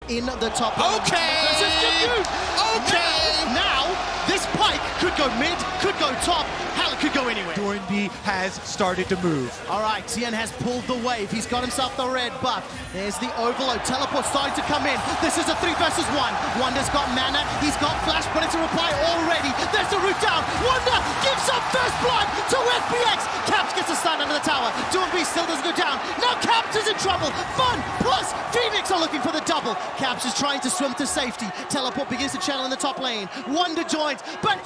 in the top. Okay! Okay! Now, this pike could go mid, could go top, hell, it could go anywhere. Doinby has started to move. All right, Tien has pulled the wave. He's got himself the red buff. There's the overload. Teleport starting to come in. This is a 3 versus 1. Wonder's got mana. He's got flash, but it's a reply already. There's the root down. Wonder gives up first blood to FPX. Caps gets a stun under the tower. Doinby still doesn't go down. Now Caps is in trouble. Fun plus Phoenix are looking for the double. Caps is trying to swim to safety. Teleport begins to channel in the top lane. Wonder joins, but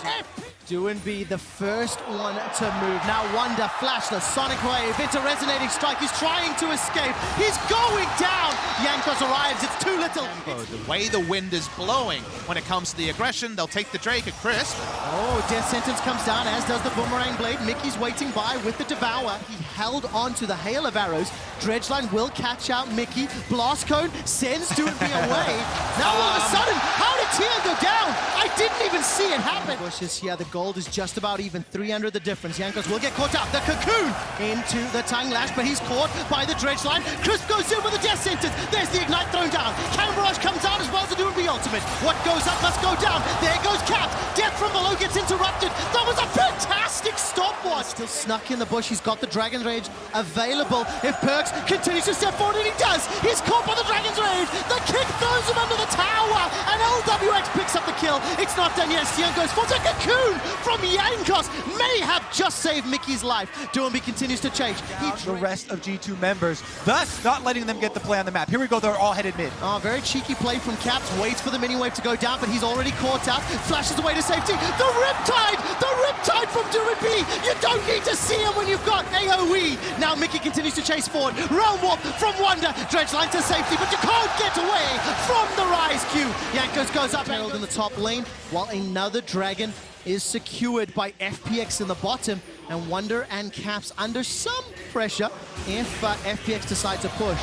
Doinby the first one to move. Now Wonder flash the Sonic Wave into Resonating Strike. He's trying to escape. He's going down. Jankos arrives. It's too little. The way the wind is blowing when it comes to the aggression, they'll take the Drake at Crisp. Oh, Death Sentence comes down, as does the Boomerang Blade. Mickey's waiting by with the Devour. He held on to the hail of arrows. Dredgeline will catch out Mickey. Blast Cone sends Doinby away. Now all of a sudden, how did Tien go down? I didn't even see it happen. Bush is here. The gold is just about even. 300 the difference. Jankos will get caught out. The Cocoon into the Tongue Lash, but he's caught by the Dredgeline. Crisp goes in with the Death Sentence. There's the Ignite thrown down. Cannon Barrage comes out as well as the Doinby ultimate. What goes up must go down. There goes Cap. Death from below gets interrupted. That was a fantastic stopwatch. Still snuck in the bush. He's got the Dragon's Rage available. If Perks continues to step forward, and he does. He's caught by the Dragon's Rage. The kick throws him under the tower, and LWX picks up the kill. It's not done yet. Tien goes for the Cocoon from Jankos. May have just saved Mickey's life. Doinby continues to change. The rest of G2 members, thus not letting them get the play on the map. Here we go, they're all headed mid. Oh, very cheeky play from Caps. Waits for the mini wave to go down, but he's already caught out. Flashes away to safety. The Riptide! The Riptide from Doinby! You don't need to see him when you've got AoE. Now Mickey continues to chase forward. Realm Warp from Wonder. Dredgeline to safety, but you can't get away from the Rise Q. Jankos goes up Herald in the top lane, while another dragon is secured by FPX in the bottom, and Wonder and Caps under some pressure if FPX decides to push.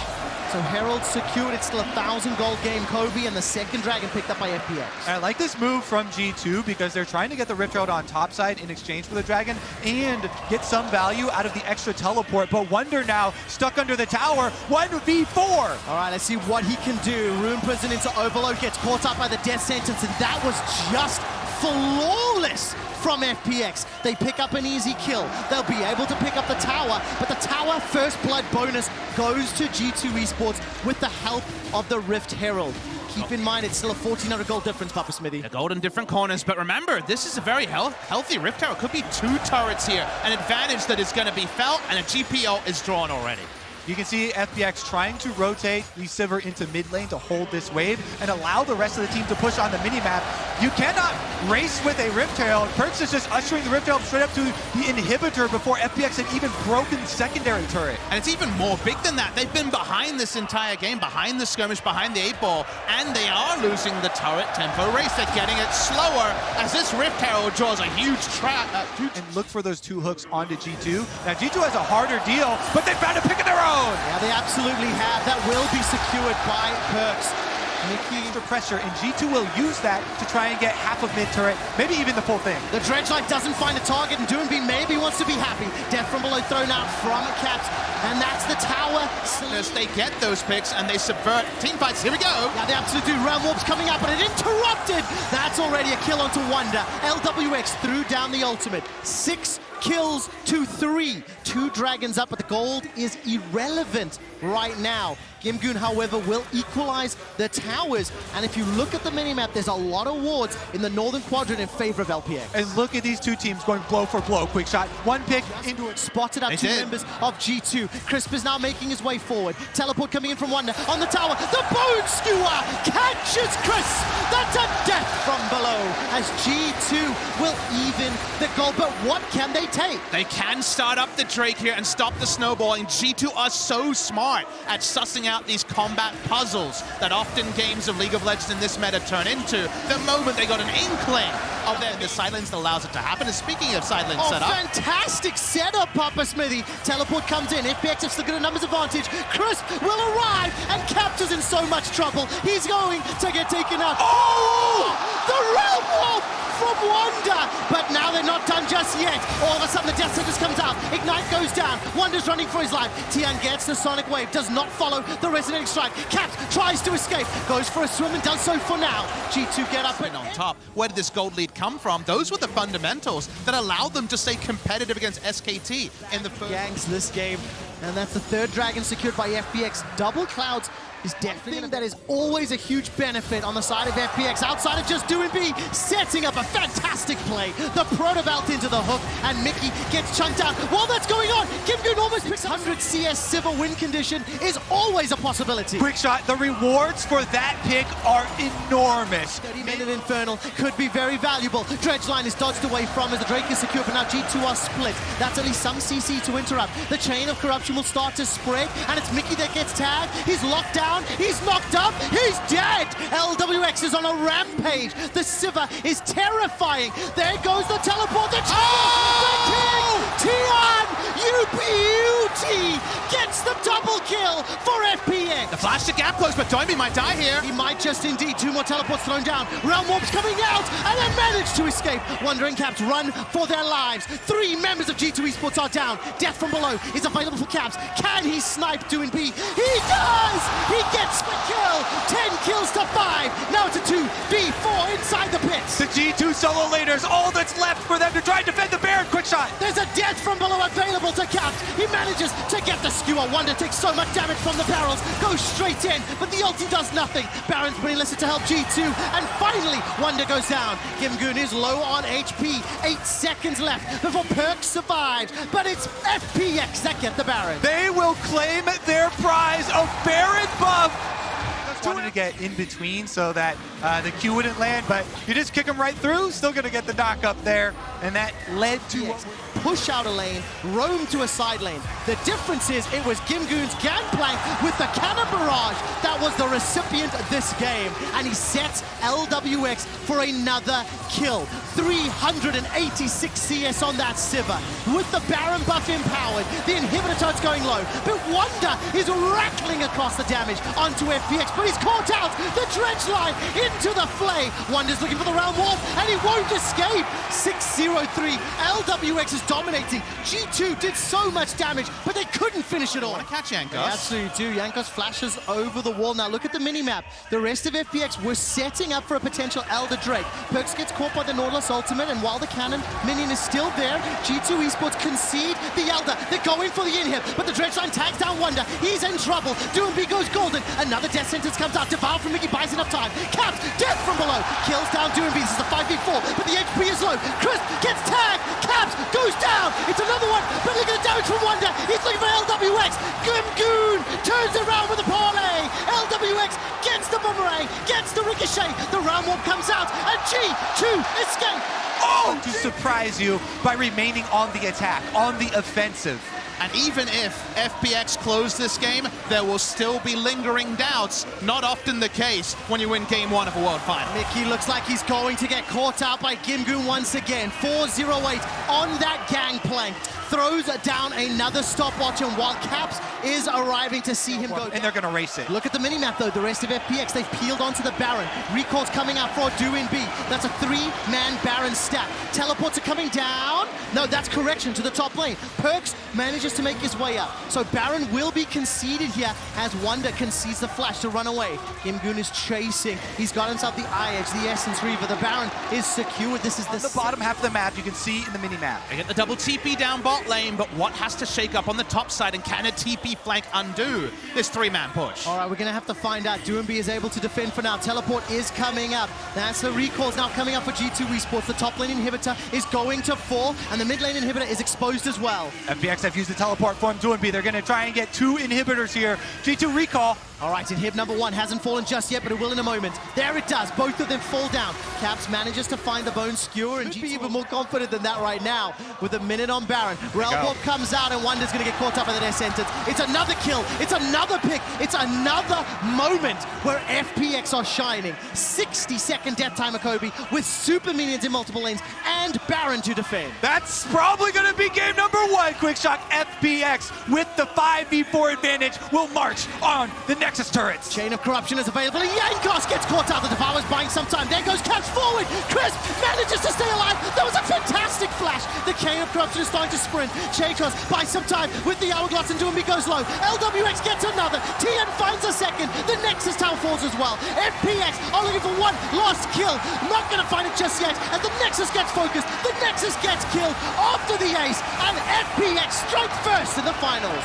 So Herald secured. It's still a 1,000 gold game. Kobe and the second dragon picked up by FPX. I like this move from G2 because they're trying to get the Rift Herald on top side in exchange for the dragon and get some value out of the extra teleport. But Wonder now stuck under the tower. 1v4. All right, let's see what he can do. Rune Prison into Overload, gets caught up by the Death Sentence, and that was just flawless from FPX. They pick up an easy kill. They'll be able to pick up the tower, but the tower first blood bonus goes to G2 Esports with the help of the Rift Herald. Keep in mind, it's still a 1,400 gold difference, Papa Smithy. The gold in different corners, but remember, this is a very healthy Rift Tower. It could be 2 turrets here. An advantage that is going to be felt, and a GPO is drawn already. You can see FPX trying to rotate the Sivir into mid lane to hold this wave and allow the rest of the team to push on the minimap. You cannot race with a Rift Herald. Perks is just ushering the Rift Herald straight up to the inhibitor before FPX had even broken secondary turret. And it's even more big than that. They've been behind this entire game, behind the skirmish, behind the 8-ball, and they are losing the turret tempo race. They're getting it slower as this Rift Herald draws a huge trap. And look for those 2 hooks onto G2. Now G2 has a harder deal, but they found a pick of their own. Yeah, they absolutely have. That will be secured by Perks. Mickey under pressure, and G2 will use that to try and get half of mid turret, maybe even the full thing. The Dredgeline doesn't find a target, and Doinby maybe wants to be happy. Death from below thrown out from Caps, and that's the tower. As they get those picks and they subvert team fights. Here we go. Yeah, they absolutely do. Realm Warp's coming up, but it interrupted. That's already a kill onto Wonder. LWX threw down the ultimate. 6 kills to 3. 2 dragons up, but the gold is irrelevant right now. Gimgoon, however, will equalize the towers. And if you look at the minimap, there's a lot of wards in the northern quadrant in favor of LPX. And look at these 2 teams going blow for blow. Quick shot, 1 pick into it. Spotted up 2 members of G2. Crisp is now making his way forward. Teleport coming in from Wonder on the tower. The Bone Skewer catches Crisp. That's a death from below as G2 will even the goal. But what can they take? They can start up the Drake here and stop the snowballing. G2 are so smart at sussing out these combat puzzles that often games of League of Legends in this meta turn into. The moment they got an inkling of the silence that allows it to happen. And speaking of silence setup. Fantastic setup, Papa Smithy. Teleport comes in. FPX have still got a numbers advantage. Crisp will arrive, and Caps is in so much trouble. He's going to get taken out. Oh! The Realm Wolf from Wonder, but now they're not done just yet. All of a sudden the Death Sentence comes out, Ignite goes down, Wonder's running for his life, Tian gets the Sonic Wave, does not follow the Resonating Strike, Caps tries to escape, goes for a swim and does so for now. G2 get up and on top. Where did this gold lead come from? Those were the fundamentals that allowed them to stay competitive against SKT in the first. Yanks this game, and that's the third dragon secured by FPX. Double Clouds is definitely that is always a huge benefit on the side of FPX. Outside of just doing B, setting up a fantastic play. The Proto Belt into the hook, and Mickey gets chunked out. While that's going on, Kim-Goon almost picks 100 CS Civil win condition is always a possibility. Quick shot, the rewards for that pick are enormous. 30-minute Infernal could be very valuable. Dredgeline is dodged away from as the Drake is secure, but now G2 are split. That's at least some CC to interrupt. The chain of corruption will start to spread, and it's Mickey that gets tagged. He's locked down. He's knocked up, he's dead! LWX is on a rampage. The Sivir is terrifying. There goes the teleport, the king! Tian, you beauty! Gets the double kill for FPX. The flash to gap close, but Doimby might die here. He might just indeed. Two more teleports thrown down. Realm Warp's coming out, and they manage to escape. Wandering Caps run for their lives. 3 members of G2 Esports are down. Death from below is available for Caps. Can he snipe doing B? He does! He gets the kill! 10 kills to 5. Now it's a 2v4 inside the pits. The G2 solo laners, all that's left for them to try and defend the Baron. Quick shot. There's a death from below available to Caps. He manages to get the skewer. Wonder takes so much damage from the barrels. Goes straight in, but the ulti does nothing. Baron's been enlisted to help G2, and finally Wonder goes down. Kim-Goon is low on HP. 8 seconds left before Perk survives, but it's FPX that get the Baron. They will claim their prize of Baron buff. Wanted to get in between so that the Q wouldn't land, but you just kick him right through, still gonna get the knock up there, and that led to push out a lane, roam to a side lane. The difference is it was Kim-Goon's gangplank with the cannon barrage that was the recipient of this game, and he sets LWX for another kill. 386 CS on that Sivir. With the Baron buff empowered, the inhibitor turret's going low, but Wonder is rattling across the damage onto FPX, but he's caught out. The dredge line into the flay. Wonder's looking for the round warp, and he won't escape. 6-0-3. LWX is dominating. G2 did so much damage, but they couldn't finish it all. Want to catch Jankos? They absolutely do. Jankos flashes over the wall. Now look at the minimap. The rest of FPX were setting up for a potential Elder Drake. Perks gets caught by the Nautilus ultimate, and while the cannon minion is still there, G2 Esports concede the Elder. They're going for the inhib, but the dredge line tags down Wonder. He's in trouble. Doomby goes golden. Another death sentence comes out. Devour from Mickey buys enough time. Caps, death from below. Kills down Doomby. This is a 5v4, but the HP is low. Crisp gets tagged. Caps goes down. It's another one, but look at the damage from Wonder. He's looking for LWX. Kim-Goon turns around with a parlay. LWX gets the boomerang, gets the ricochet. The round warp comes out, and G2 escape. Oh, to surprise you by remaining on the attack, on the offensive. And even if FPX close this game, there will still be lingering doubts. Not often the case when you win game 1 of a World Final. Mickey looks like he's going to get caught out by Kim-Goon once again. 4-0-8 on that gangplank. Throws down another stopwatch, and while Caps is arriving to see him go down. And they're gonna race it. Look at the minimap though, the rest of FPX, they've peeled onto the Baron. Recall's coming out for Doin B. That's a 3-man Baron stack. Teleports are coming down. No, that's correction to the top lane. Perks manages to make his way up. So Baron will be conceded here as Wonder concedes the flash to run away. Kim-Goon is chasing. He's got himself the Eye Edge, the Essence Reaver. The Baron is secured. This is the bottom half of the map, you can see in the mini-map. They get the double TP down bot lane, but what has to shake up on the top side, and can a TP flank undo this 3-man push? All right, we're gonna have to find out. Doomby is able to defend for now. Teleport is coming up. That's the recalls now coming up for G2 Esports. The top lane inhibitor is going to fall, and the mid lane inhibitor is exposed as well. FPX have used the teleport for Doomby. They're gonna try and get 2 inhibitors here. G2 recall. All right, inhib number 1 hasn't fallen just yet, but it will in a moment. There it does. Both of them fall down. Caps manages to find the bone skewer, and G2 even more confident than that right now with a minute on Baron. Realm Warp comes out, and Wonder's going to get caught up in the death sentence. It's another kill. It's another pick. It's another moment where FPX are shining. 60-second death timer, Kobe, with super minions in multiple lanes and Baron to defend. That's probably going to be game number 1. Quick shot. FPX with the 5v4 advantage will march on the next Nexus turrets. Chain of Corruption is available, and Yankos gets caught out. The Devourer's buying some time. There goes Caps forward. Crisp manages to stay alive. That was a fantastic flash. The Chain of Corruption is starting to sprint. Chakos buys some time with the Hourglass, and Doomby goes low. LWX gets another. TN finds a second. The Nexus tower falls as well. FPX are looking for one last kill. Not going to find it just yet. And the Nexus gets focused. The Nexus gets killed after the ace. And FPX strike first in the finals.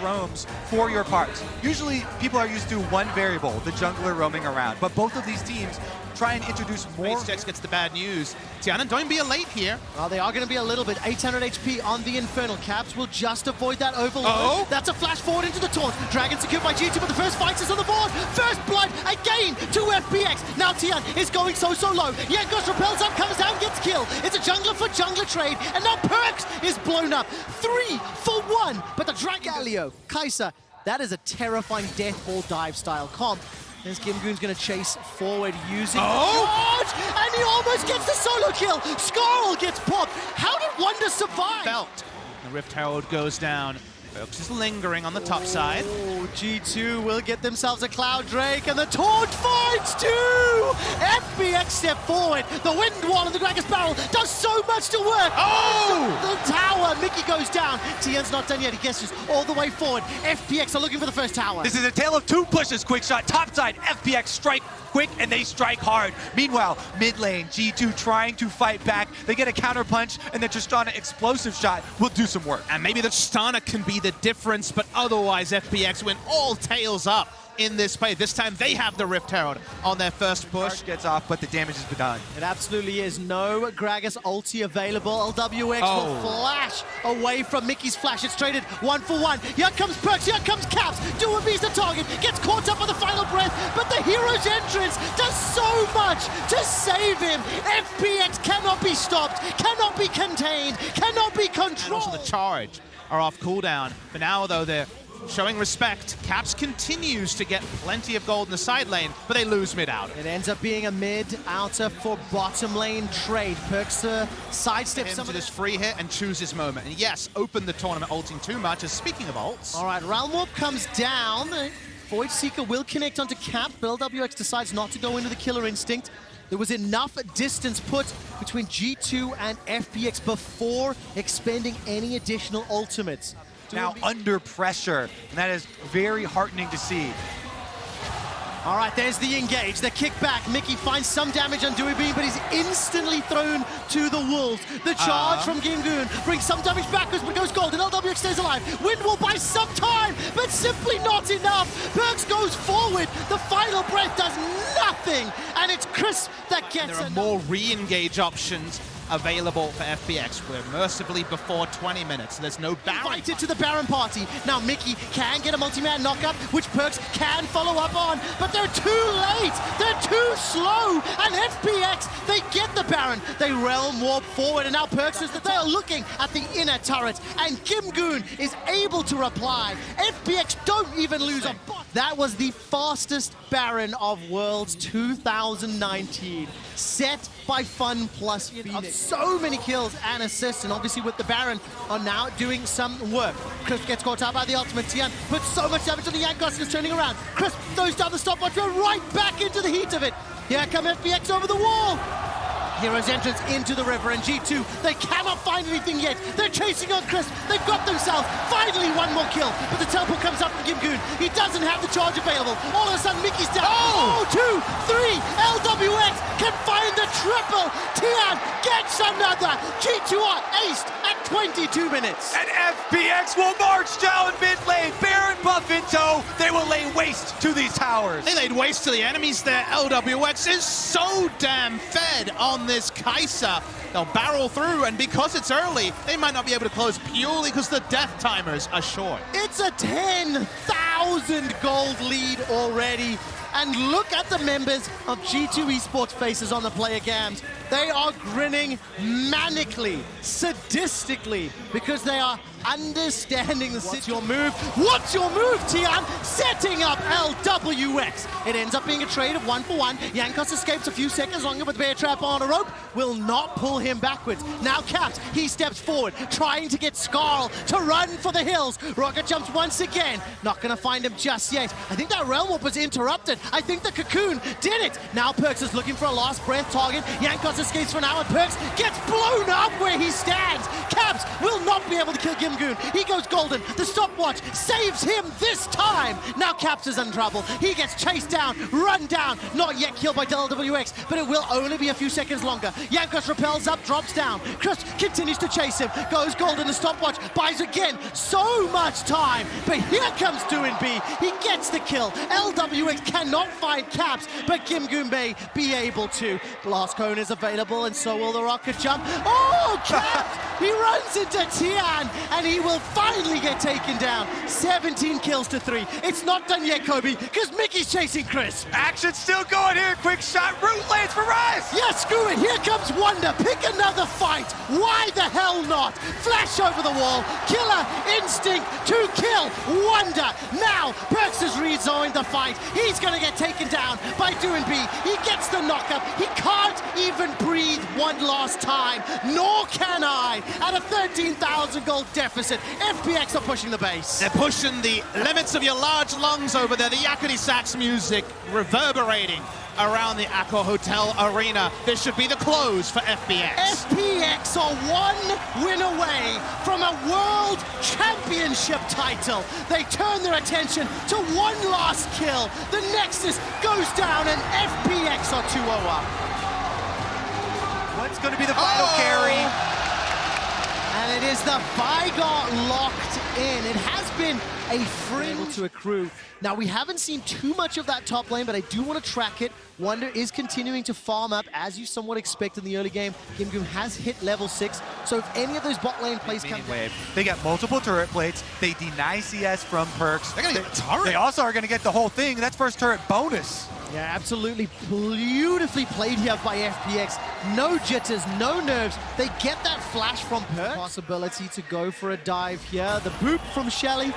Roams for your parts. Usually people are used to one variable, the jungler roaming around, but both of these teams try and introduce more. Jax gets the bad news. Tiana, don't be late here. Well, they are going to be a little bit. 800 HP on the Infernal. Caps will just avoid that overload. Oh. That's a flash forward into the taunt. Dragon secured by G2, but the first fight is on the board. First blood again to FPX. Now Tian is going so low. Yankos repels up, comes down, gets killed. It's a jungler for jungler trade, and now Perks is blown up. 3 for 1, but the Dragon... Galio, Kai'Sa, that is a terrifying death ball dive style comp. As Gimgoon's going to chase forward using the charge, and he almost gets the solo kill. Skarl gets popped. How did Wonder survive? Felt. The Rift Herald goes down. Folks is lingering on the top side. Oh, G2 will get themselves a Cloud Drake, and the Taunt finds two! FPX step forward. The Wind Wall and the Dragon's Barrel does so much to work. Oh! The tower, Mickey goes down. Tian's not done yet. He gestures all the way forward. FPX are looking for the first tower. This is a tale of two pushes. Quick shot, top side, FPX strike quick, and they strike hard. Meanwhile, mid lane, G2 trying to fight back. They get a counter punch, and the Tristana explosive shot will do some work. And maybe the Tristana can be the difference, but otherwise FPX went all tails up in this play. This time they have the Rift Herald on their first push. Charge gets off, but the damage has been done. It absolutely is. No Gragas ulti available. LWX will flash away from Mickey's flash. It's traded 1 for 1. Here comes Perks, here comes Caps. Duabee's the target, gets caught up on the final breath, but the hero's entrance does so much to save him. FPX cannot be stopped, cannot be contained, cannot be controlled. And also the charge are off cooldown. But now, though, they're showing respect. Caps continues to get plenty of gold in the side lane, but they lose mid out. It ends up being a mid-outer for bottom lane trade. Perks sidestep some to of this free hit and choose his moment. And yes, open the tournament ulting too much. As speaking of ults. All right, Realm Warp comes down. Void Seeker will connect onto Cap, but LWX decides not to go into the Killer Instinct. There was enough distance put between G2 and FPX before expending any additional ultimates. Now under pressure, and that is very heartening to see. All right, there's the engage, the kickback. Mickey finds some damage on Duabe, but he's instantly thrown to the wolves. The charge from Gimgoon brings some damage backwards, but goes gold, and LWX stays alive. Wind will buy some time, but simply not enough. Perks goes forward. The final breath does nothing, and it's Crisp that gets it. There are more re-engage options available for FPX. We're mercifully before 20 minutes. There's no Baron. Invited to the Baron party. Now Mickey can get a multi-man knockup, which Perks can follow up on, but they're too late. They're too slow. And FPX, they get the Baron. They realm warp forward, and now Perks is that they are looking at the inner turret, and Gimgoon is able to reply. FPX don't even lose a bot. That was the fastest Baron of Worlds 2019, set by FunPlus Phoenix. So many kills and assists, and obviously with the Baron are now doing some work. Crisp gets caught out by the ultimate. Tian puts so much damage on the Yankos, is turning around. Crisp throws down the stopwatch, we're right back into the heat of it. Here come FPX over the wall. Hero's entrance into the river, and G2, they cannot find anything yet. They're chasing on Crisp. They've got themselves finally one more kill, but the teleport comes up from Gimgoon. He doesn't have the charge available. All of a sudden, Mickey's down. Oh, 2, 3, LWX can find the triple. Tian gets another. G2 are aced at 22 minutes. And FPX will march down mid lane. Baron buff in tow. They will lay waste to these towers. They laid waste to the enemies there. LWX is so damn fed on this Kai'Sa. They'll barrel through, and because it's early, they might not be able to close purely because the death timers are short. It's a 10,000 gold lead already. And look at the members of G2 Esports faces on the player cams. They are grinning manically, sadistically, because they are understanding the situation. Your move? What's your move, Tian? Setting up LWX. It ends up being a trade of 1-for-1. Jankos escapes a few seconds longer with Bear Trap on a rope. Will not pull him backwards. Now Caps, he steps forward, trying to get Skarl to run for the hills. Rocket jumps once again. Not gonna find him just yet. I think that Realm Warp was interrupted. I think the Cocoon did it. Now Perks is looking for a last breath target. Jankos escapes for now, and Perks gets blown up where he stands. Caps will not be able to kill Gimgoon. He goes golden. The stopwatch saves him this time. Now Caps is in trouble. He gets chased down, run down. Not yet killed by LWX, but it will only be a few seconds longer. Jankos repels up, drops down. Chris continues to chase him. Goes golden. The stopwatch buys again. So much time. But here comes Doinb. He gets the kill. LWX cannot find Caps, but Gimgoon may be able to. Blast Cone is available, and so will the rocket jump. Oh, Caps! He runs into Tian, and he will finally get taken down. 17 kills to 3. It's not done yet, Kobe, because Mickey's chasing Chris. Action still going here. Quick shot. Root lanes for Rise. Yes, screw it. Here comes Wonder. Pick another fight. Why the hell not? Flash over the wall. Killer instinct to kill Wonder. Now, Perks has rejoined the fight. He's going to get taken down by Doinb. He gets the knockup. He can't even breathe one last time. Nor can I. At a 13,000 gold deficit, FPX are pushing the base. They're pushing the limits of your large lungs over there. The yakety sax music reverberating around the Accor Hotel Arena. This should be the close for FPX. FPX are one win away from a world championship title. They turn their attention to one last kill. The Nexus goes down, and FPX are 2-0 up. What's going to be the final carry? And it is the Vigor locked in. It has been a fringe to accrue. Now, we haven't seen too much of that top lane, but I do want to track it. Wonder is continuing to farm up, as you somewhat expect in the early game. Gimgoon has hit level 6, so if any of those bot lane plays come wave, they get multiple turret plates. They deny CS from Perks. They're going to get a turret. They also are going to get the whole thing. That's first turret bonus. Yeah, absolutely beautifully played here by FPX. No jitters, no nerves. They get that flash from Perks. Possibility to go for a dive here. The boop from Shelly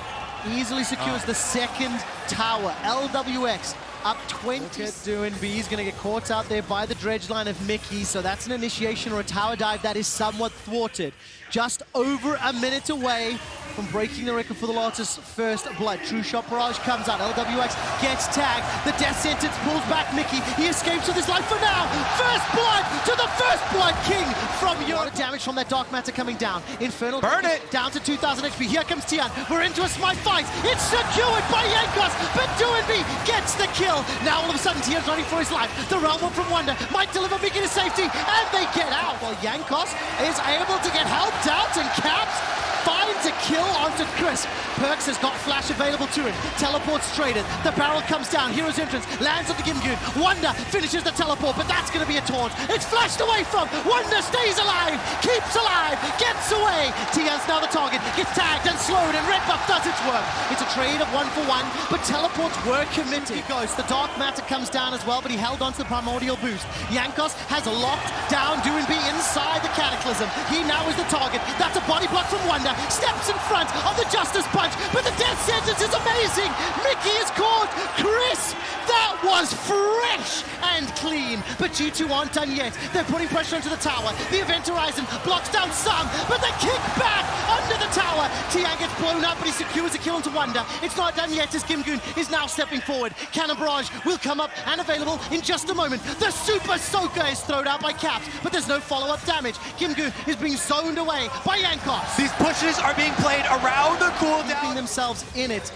easily secures the second tower. LWX up 20. Look at Doinb. He's going to get caught out there by the dredge line of Mickey, so that's an initiation or a tower dive that is somewhat thwarted. Just over a minute away from breaking the record for the Lotus first blood. True Shot Barrage comes out. LWX gets tagged. The death sentence pulls back Mickey. He escapes with his life for now. First blood to the first blood king from Europe. A lot of damage from that Dark Matter coming down. Infernal burn it down to 2,000 HP. Here comes Tian. We're into a smite fight. It's secured by Jankos, but Doinb gets the kill. Now all of a sudden Tian's running for his life. The Realm Warp from Wonder might deliver Mickey to safety, and they get out. While Jankos is able to get helped out, and Caps finds a kill onto Crisp. Perks has got flash available to him. Teleport's traded. The barrel comes down. Hero's entrance lands on the Gimgoon. Wonder finishes the teleport, but that's going to be a taunt. It's flashed away from. Wonder stays alive, keeps alive, gets away. Tian's now the target. Gets tagged and slowed, and Red Buff does its work. It's a trade of 1-for-1, but teleports were committed. He goes. The Dark Matter comes down as well, but he held on to the primordial boost. Jankos has locked down Doinb inside the Cataclysm. He now is the target. That's a body block from Wonder. Steps in front of the Justice Punch, but the death sentence is amazing. Mickey is caught. Crisp. That was fresh and clean, but G2 aren't done yet. They're putting pressure into the tower. The Event Horizon blocks down some, but the kick back under the tower. Tian gets blown up, but he secures a kill into Wonder. It's not done yet as Gimgoon is now stepping forward. Cannon Barrage will come up and available in just a moment. The Super Soaker is thrown out by Caps, but there's no follow-up damage. Gimgoon is being zoned away by Jankos. These pushes are being played around the cooldown. Keeping themselves in it.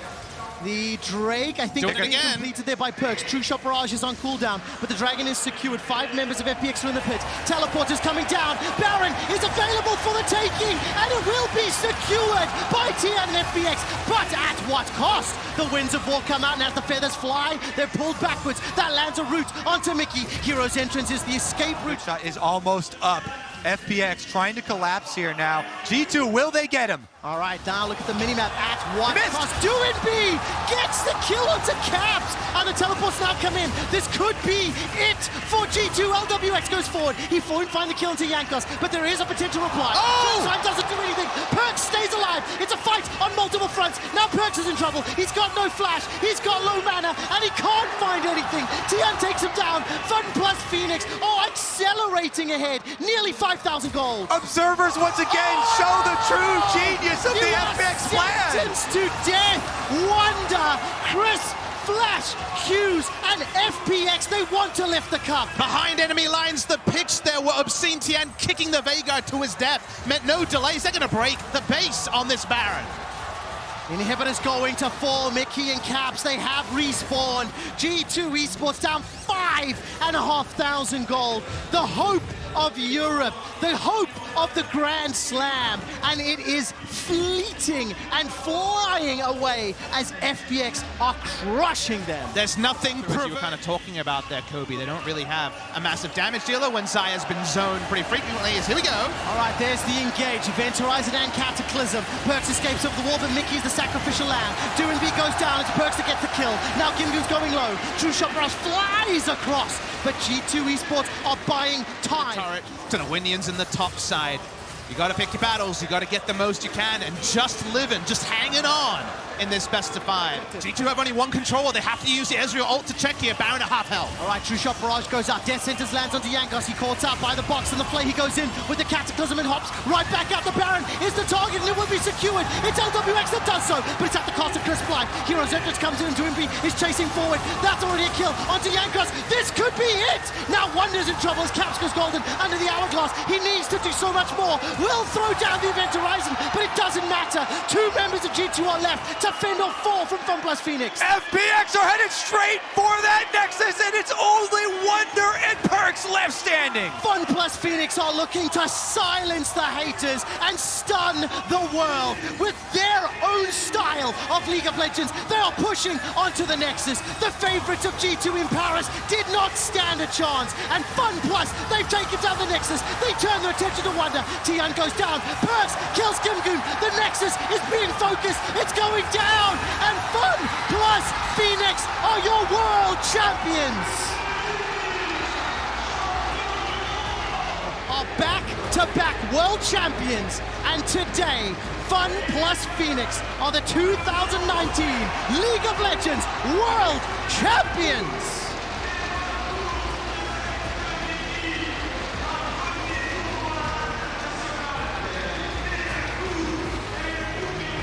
The Drake, I think, Doing it again. completed there by Perks. True Shot Barrage is on cooldown, but the Dragon is secured. 5 members of FPX are in the pit. Teleport is coming down. Baron is available for the taking, and it will be secured by Tian and FPX. But at what cost? The Winds of War come out, and as the feathers fly, they're pulled backwards. That lands a root onto Mickey. Hero's entrance is the escape route. Shot is almost up. FPX trying to collapse here now. G2, will they get him? All right, now look at the minimap. At what cost? Doinb gets the kill onto Caps, and the teleports now come in. This could be it for G2. LWX goes forward. He won't find the kill into Jankos, but there is a potential reply. Oh! Time doesn't do anything. Perks stays alive. alive. It's a fight on multiple fronts. Now Perks is in trouble. He's got no flash. He's got low mana, and he can't find anything. Tian takes him down. FunPlus Phoenix, accelerating ahead. Nearly 5,000 gold. Observers once again show the true genius of the FPX plan. Sentenced to death. Wonder, Chris, Flash, Hughes, and FPX, they want to lift the cup. Behind enemy lines, the picks there were obscene. Tian kicking the Vanguard to his death. Meant no delays. They're going to break the base on this Baron. Inhibitors going to fall. Mickey and Caps, they have respawned. G2 Esports down 5,500 gold. The hope of Europe, the hope of the Grand Slam, and it is fleeting and flying away as FPX are crushing them. There's nothing you were kind of talking about there, Kobe. They don't really have a massive damage dealer when Zaya's been zoned pretty frequently. Here we go. All right, there's the engage. Event Horizon and Cataclysm. Perks escapes over the wall, but Mickey's the sacrificial lamb. Doing B goes down. It's Perks that gets the kill. Now Gimgu's going low. True Shot Rush flies across, but G2 Esports are buying time. Turret to the Winions in the top side. You got to pick your battles. You got to get the most you can, and just living, just hanging on in this best of 5. G2 have only one controller. They have to use the Ezreal ult to check here. Baron at half health. All right, True Shot Barrage goes out. Death Sentence lands onto Yankos. He caught out by the box and the play. He goes in with the Cataclysm and hops right back out. The Baron is the target, and it will be secured. It's LWX that does so, but it's at the cost of Crisp life. Hero Zephyr comes in, and Dwimby is chasing forward. That's already a kill onto Yankos. This could be it. Now Wonder's in trouble as Caps goes golden under the hourglass. He needs to do so much more. Will throw down the Event Horizon, but it doesn't matter. 2 members of G2 are left to fend off 4 from FunPlus Phoenix. FPX are headed straight for that Nexus, and it's only Wonder and Perks left standing. FunPlus Phoenix are looking to silence the haters and stun the world with their own style of League of Legends. They are pushing onto the Nexus. The favorites of G2 in Paris did not stand a chance, and FunPlus, they've taken down the Nexus. They turn their attention to Wonder. Tian goes down. Perks kills Gimgoon. The Nexus is being focused. It's going down, and FunPlus Phoenix are your world champions. Are back-to-back world champions, and today FunPlus Phoenix are the 2019 League of Legends world champions.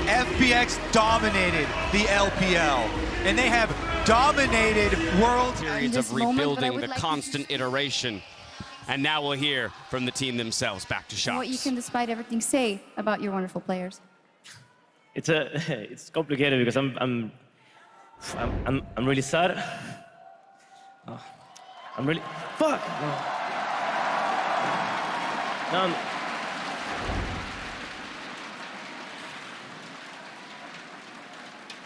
FPX dominated the LPL, and they have dominated world periods of rebuilding, the constant iteration. And now we'll hear from the team themselves. Back to Shops. What you can, despite everything, say about your wonderful players. It's complicated because I'm really sad. I'm really fuck. No.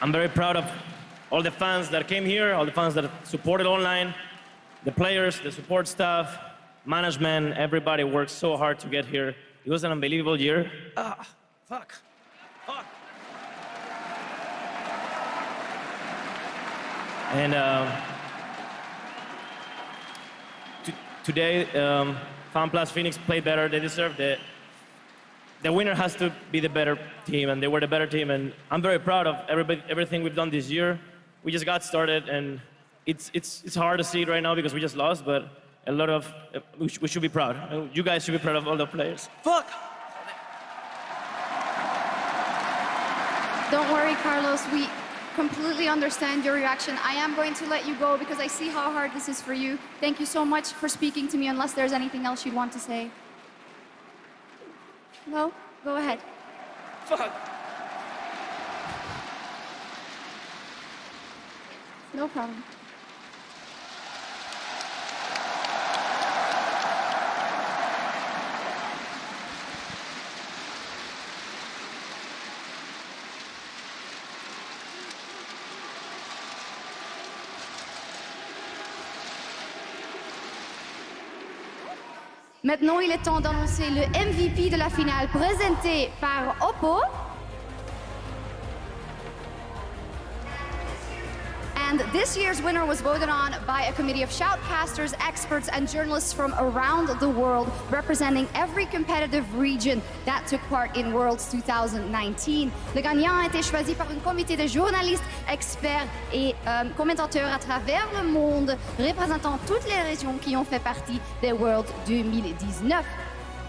I'm very proud of all the fans that came here, all the fans that supported online, the players, the support staff, management, everybody worked so hard to get here. It was an unbelievable year. Fuck. And today, FunPlus Phoenix played better. They deserved it. The winner has to be the better team, and they were the better team. And I'm very proud of everything we've done this year. We just got started, and it's hard to see it right now because we just lost, but a lot of we should be proud. You guys should be proud of all the players. Fuck. Don't worry, Carlos. We completely understand your reaction. I am going to let you go because I see how hard this is for you. Thank you so much for speaking to me, unless there's anything else you'd want to say. No? Go ahead. Fuck. No problem. Maintenant, il est temps d'annoncer le MVP de la finale présenté par Oppo. And this year's winner was voted on by a committee of shoutcasters, experts, and journalists from around the world, representing every competitive region that took part in Worlds 2019. Le gagnant a été choisi par un comité de journalistes, experts et commentateurs à travers le monde, représentant toutes les régions qui ont fait partie des Worlds 2019.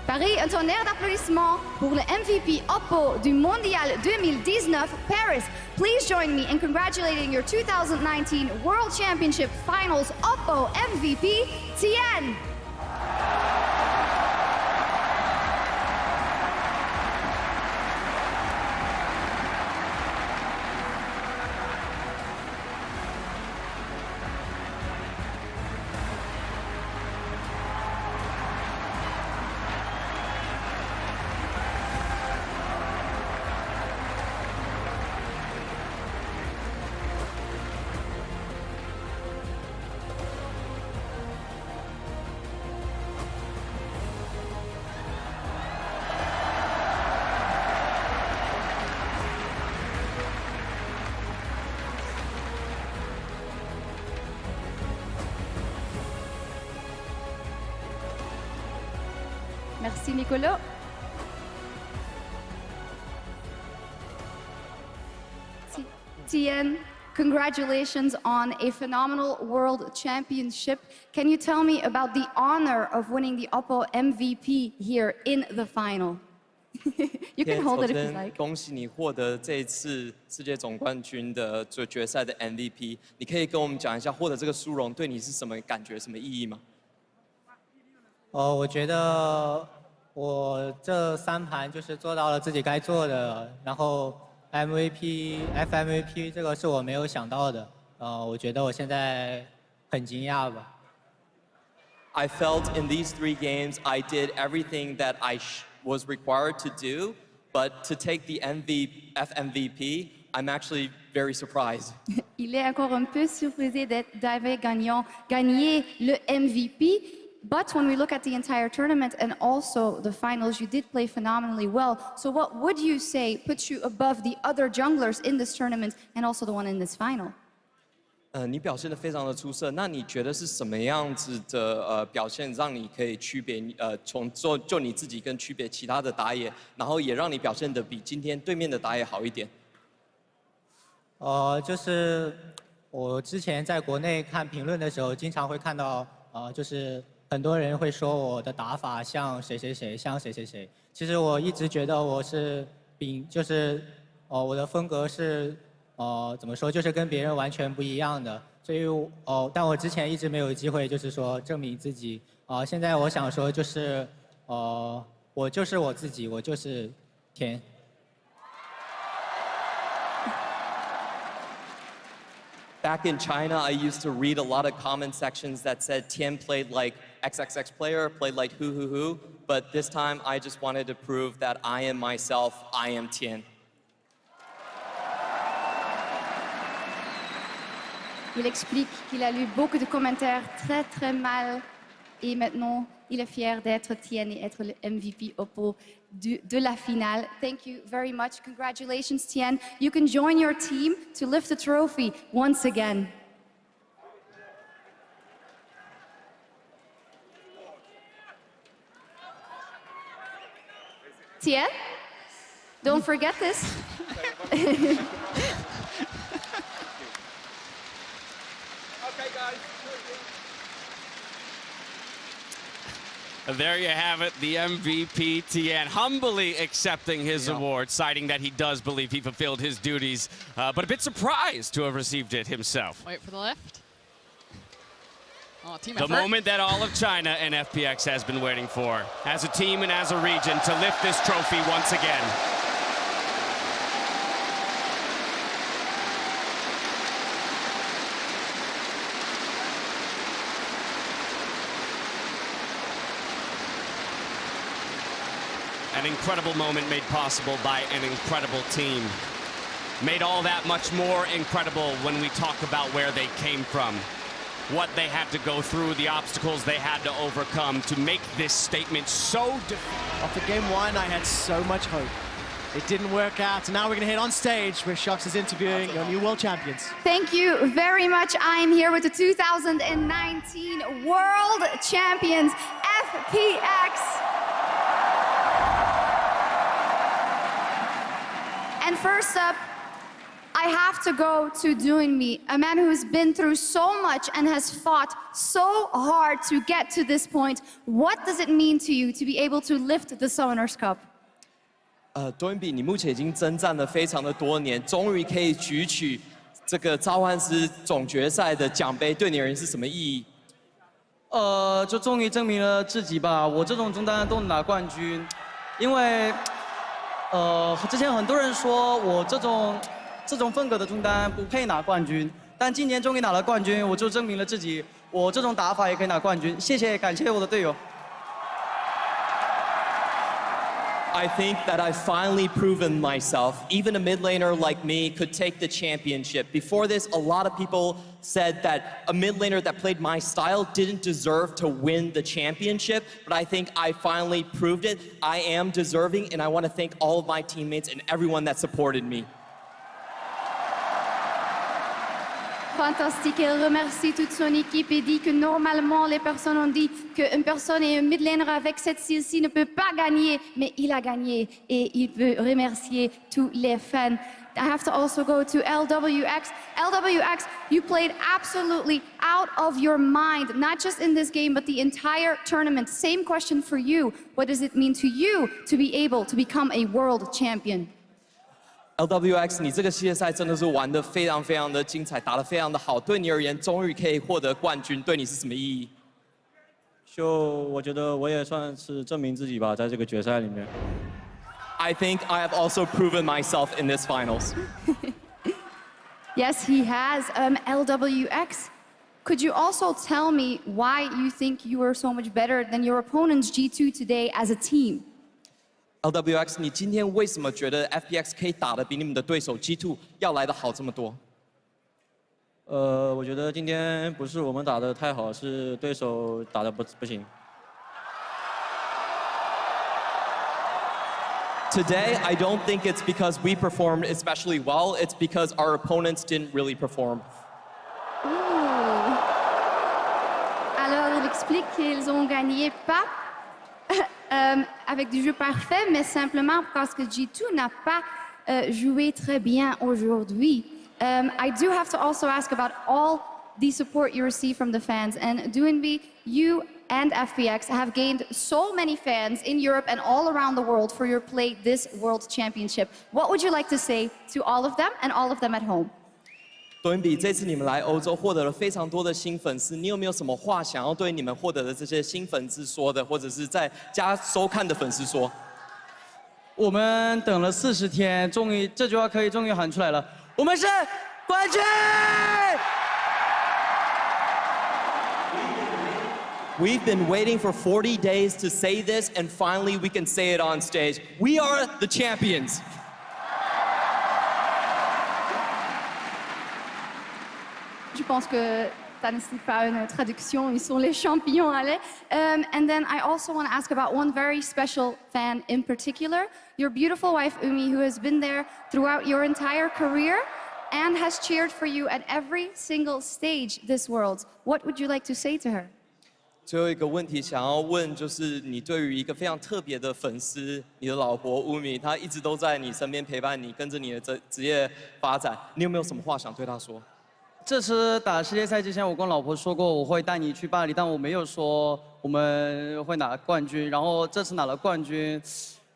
Paris, un tonnerre d'applaudissements pour le MVP Oppo du Mondial 2019, Paris. Please join me in congratulating your 2019 World Championship Finals Oppo MVP, Tien. Merci Nicolas. Tien, congratulations on a phenomenal World Championship. Can you tell me about the honor of winning the Oppo MVP here in the final? You can hold it if you like. 恭喜你获得这一次世界总冠军的决赛的 MVP。你可以跟我们讲一下获得这个殊荣对你是什么感觉、什么意义吗？我觉得我这3盘就是做到了自己该做的，然后 FMVP 这个是我没有想到的，我觉得我现在很惊讶吧。I felt in these 3 games I did everything that I was required to do, but to take the FMVP, I'm actually very surprised. Il est encore un peu surprisé d'avoir gagné le MVP. But when we look at the entire tournament and also the finals, you did play phenomenally well. So what would you say puts you above the other junglers in this tournament and also the one in this final? 你表现得非常的出色，那你觉得是什么样子的表现让你可以区别就你自己跟区别其他的打野，然后也让你表现得比今天对面的打野好一点？就是我之前在国内看评论的时候，经常会看到就是很多人会说我的打法像谁谁谁，像谁谁谁。其实我一直觉得我是就是我的风格是怎么说，就是跟别人完全不一样的。所以但我之前一直没有机会，就是说证明自己。现在我想说就是我就是我自己，我就是天。Back in China, I used to read a lot of comment sections that said Tien played like XXX player, played like who, but this time I just wanted to prove that I am myself, I am Tien. Il explique qu'il a lu beaucoup de commentaires très très mal et maintenant il est fier d'être Tien et être le MVP Oppo de la finale. Thank you very much. Congratulations, Tien. You can join your team to lift the trophy once again. Tien, don't forget this. Okay, guys. There you have it, the MVP Tien, humbly accepting his award, citing that he does believe he fulfilled his duties, but a bit surprised to have received it himself. Wait for the lift. Oh, team The effort. moment that all of China and FPX has been waiting for, as a team and as a region, to lift this trophy once again. An incredible moment made possible by an incredible team. Made all that much more incredible when we talk about where they came from, what they had to go through, the obstacles they had to overcome to make this statement so After game 1, I had so much hope. It didn't work out. Now we're going to head on stage where Shox is interviewing your new world champions. Thank you very much. I am here with the 2019 World Champions, FPX. And first up, I have to go to Doing Me, a man who's been through so much and has fought so hard to get to this point. What does it mean to you to be able to lift the Summoners Cup? 多恩比，你目前已经征战了非常的多年，终于可以举起这个召唤师总决赛的奖杯，对你而言是什么意义？就终于证明了自己吧。我这种中单都能拿冠军，因为之前很多人说我这种风格的中单不配拿冠军，但今年终于拿了冠军，我就证明了自己，我这种打法也可以拿冠军。谢谢，感谢我的队友。 I think that I've finally proven myself. Even a mid laner like me could take the championship. Before this, a lot of people said that a mid laner that played my style didn't deserve to win the championship, but I think I finally proved it. I am deserving, and I want to thank all of my teammates and everyone that supported me. Fantastique. Elle remercie toute son équipe et dit que normalement, les personnes ont dit qu'une personne et un mid laner avec cette style-ci ne peut pas gagner, mais il a gagné et il veut remercier tous les fans. I have to also go to LWX. LWX, you played absolutely out of your mind, not just in this game, but the entire tournament. Same question for you. What does it mean to you to be able to become a world champion? LWX， 你这个系列赛真的是玩得非常非常的精彩，打得非常的好。对你而言，终于可以获得冠军，对你是什么意义？我觉得我也算是证明自己吧，在这个决赛里面。I think I have also proven myself in this finals. Yes, he has. LWX, could you also tell me why you think you are so much better than your opponents G2 today as a team? LWX， 你今天为什么觉得 FPX 可以打得比你们的对手 G2 要来得好这么多？我觉得今天不是我们打得太好，是对手打得不行。Today, I don't think it's because we performed especially well. It's because our opponents didn't really perform. Alors, il explique qu'ils ont gagné pas avec du jeu parfait, mais simplement parce que G2 n'a pas joué très bien aujourd'hui. I do have to also ask about all the support you receive from the fans. And Doinby, you and FPX have gained so many fans in Europe and all around the world for your play this World Championship. What would you like to say to all of them and all of them at home? 多恩比，这次你们来欧洲获得了非常多的新粉丝，你有没有什么话想要对你们获得的这些新粉丝说的，或者是在家收看的粉丝说？我们等了40天，终于这句话可以终于喊出来了，我们是冠军！ We've been waiting for 40 days to say this, and finally we can say it on stage. We are the champions. Je pense que ça ne nécessite pas une traduction. Ils sont les champions, allez. And then I also want to ask about one very special fan in particular, your beautiful wife, Umi, who has been there throughout your entire career and has cheered for you at every single stage this World. What would you like to say to her? 最后一个问题想要问，就是你对于一个非常特别的粉丝，你的老婆乌米，她一直都在你身边陪伴你，跟着你的职业发展，你有没有什么话想对她说？这次打世界赛之前，我跟老婆说过我会带你去巴黎，但我没有说我们会拿冠军。然后这次拿了冠军，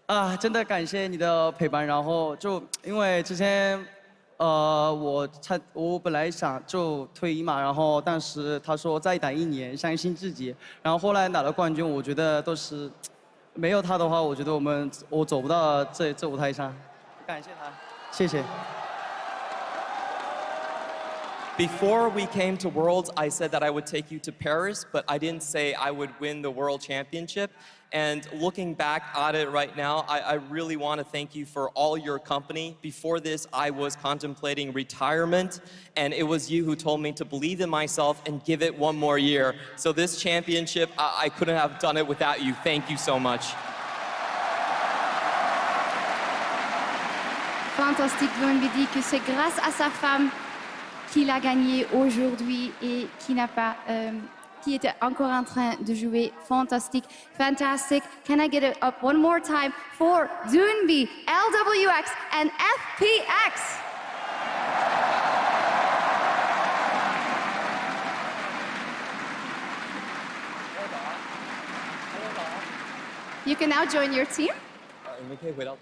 啊，真的感谢你的陪伴。然后就因为之前。我本来想就退役嘛，然后但是他说再打1年，相信自己。然后后来拿了冠军，我觉得都是没有他的话，我觉得我走不到这舞台上。感谢他，谢谢。Before we came to Worlds, I said that I would take you to Paris, but I didn't say I would win the World Championship. And looking back at it right now, I really want to thank you for all your company. Before this, I was contemplating retirement, and it was you who told me to believe in myself and give it one more year. So this championship, I couldn't have done it without you. Thank you so much. fantastique. Dunby dit que c'est grâce à sa femme qu'il a gagné aujourd'hui et qui était encore en train de jouer fantastique. Fantastic. Can I get it up one more time for Dunby, LWX, and FPX? You can now join your team. 你们可以回到。